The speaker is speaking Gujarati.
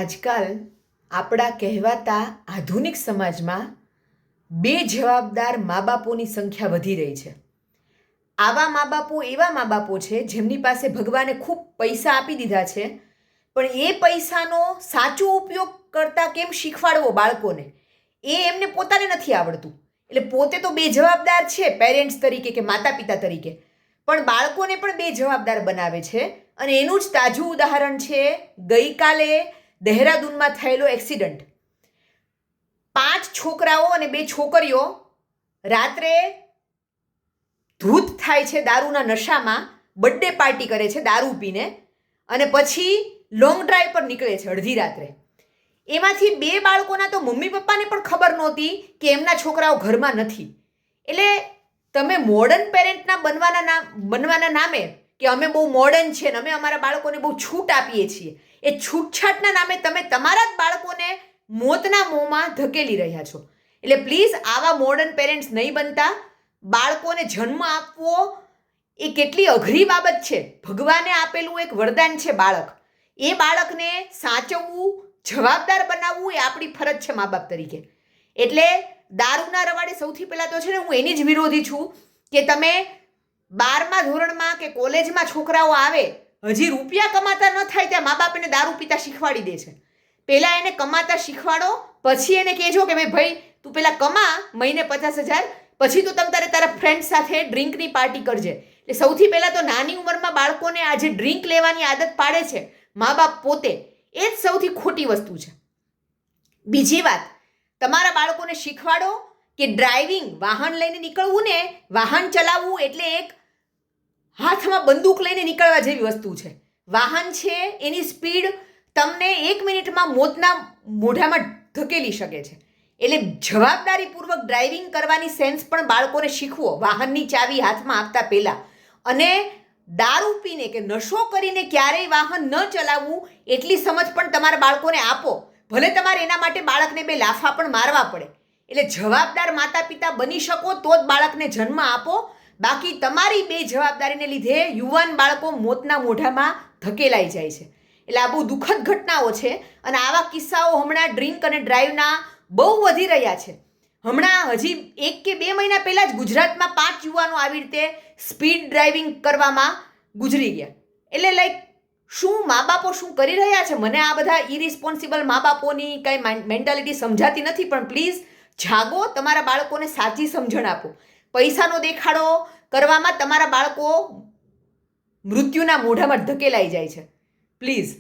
આજકાલ આપણા કહેવાતા આધુનિક સમાજમાં બેજવાબદાર મા બાપોની સંખ્યા વધી રહી છે. આવા મા બાપો એવા મા બાપો છે જેમની પાસે ભગવાને ખૂબ પૈસા આપી દીધા છે, પણ એ પૈસાનો સાચો ઉપયોગ કરતા કેમ શીખવાડવો બાળકોને એ એમને પોતાને નથી આવડતું. એટલે પોતે તો બેજવાબદાર છે પેરેન્ટ્સ તરીકે કે માતા પિતા તરીકે, પણ બાળકોને પણ બેજવાબદાર બનાવે છે. અને એનું જ તાજું ઉદાહરણ છે ગઈકાલે દહેરાદૂનમાં થયેલો એક્સિડન્ટ. 5 છોકરાઓ અને 2 છોકરીઓ રાત્રે ધૂત થાય છે દારૂના નશામાં, બર્થડે પાર્ટી કરે છે દારૂ પીને, અને પછી લોંગ ડ્રાઈવ પર નીકળે છે અડધી રાત્રે. એમાંથી 2 બાળકોના તો મમ્મી પપ્પાને પણ ખબર નહોતી કે એમના છોકરાઓ ઘરમાં નથી. એટલે તમે મોડર્ન પેરેન્ટના બનવાના નામે કે અમે બહુ મોડર્ન છે ને અમે અમારા બાળકોને બહુ છૂટ આપીએ છીએ, એ છૂટછાટના નામે તમે તમારા જ બાળકોને મોતના મોંમાં ધકેલી રહ્યા છો. એટલે પ્લીઝ આવા મોડર્ન પેરેન્ટ્સ નહીં બનતા. બાળકોને જન્મ આપવો એ કેટલી અઘરી બાબત છે. ભગવાને આપેલું એક વરદાન છે બાળક. એ બાળકને સાચવવું, જવાબદાર બનાવવું એ આપણી ફરજ છે મા બાપ તરીકે. એટલે દારૂના રવાડે સૌથી પહેલાં તો છે ને હું એની જ વિરોધી છું કે તમે 12મા ધોરણમાં કે કોલેજમાં છોકરાઓ આવે, હજી રૂપિયા કમાતા ન થાય ત્યાં મા બાપ એને દારૂ પીતા શીખવાડી દે છે. પહેલાં એને કમાતા શીખવાડો, પછી એને કહેજો કે ભાઈ તું પહેલાં કમા મહિને 50,000, પછી તું તારે તારા ફ્રેન્ડ સાથે ડ્રિંકની પાર્ટી કરજે. એટલે સૌથી પહેલાં તો નાની ઉંમરમાં બાળકોને આ જે ડ્રિંક લેવાની આદત પાડે છે મા બાપ પોતે, એ જ સૌથી ખોટી વસ્તુ છે. બીજી વાત, તમારા બાળકોને શીખવાડો કે ડ્રાઇવિંગ, વાહન લઈને નીકળવું ને વાહન ચલાવવું એટલે એક હાથમાં બંદૂક લઈને નીકળવા જેવી વસ્તુ છે. વાહન છે એની સ્પીડ તમને 1 મિનિટમાં મોતના મોઢામાં ધકેલી શકે છે. એટલે જવાબદારીપૂર્વક ડ્રાઇવિંગ કરવાની સેન્સ પણ બાળકોને શીખવો વાહનની ચાવી હાથમાં આપતા પહેલાં. અને દારૂ પીને કે નશો કરીને ક્યારેય વાહન ન ચલાવવું એટલી સમજ પણ તમારા બાળકોને આપો. ભલે તમારે એના માટે બાળકને 2 લાફા પણ મારવા પડે. એટલે જવાબદાર માતા પિતા બની શકો તો જ બાળકને જન્મ આપો. બાકી તમારી બેજવાબદારીને લીધે યુવાન બાળકો મોતના મોઢામાં ધકેલાઈ જાય છે. એટલે આ બહુ દુઃખદ ઘટનાઓ છે અને આવા કિસ્સાઓ હમણાં ડ્રિંક અને ડ્રાઈવના બહુ વધી રહ્યા છે. હમણાં હજી 1 કે 2 મહિના પહેલાં જ ગુજરાતમાં 5 યુવાનો આવી રીતે સ્પીડ ડ્રાઇવિંગ કરવામાં ગુજરી ગયા. એટલે શું મા બાપો શું કરી રહ્યા છે? મને આ બધા ઇરિસ્પોન્સિબલ મા બાપોની કાંઈ મેન્ટાલિટી સમજાતી નથી. પણ પ્લીઝ જાગો, તમારા બાળકોને સાચી સમજણ આપો. પૈસાનો દેખાડો કરવામાં તમારા બાળકો મૃત્યુના મોઢામાં ધકેલાઈ જાય છે. પ્લીઝ.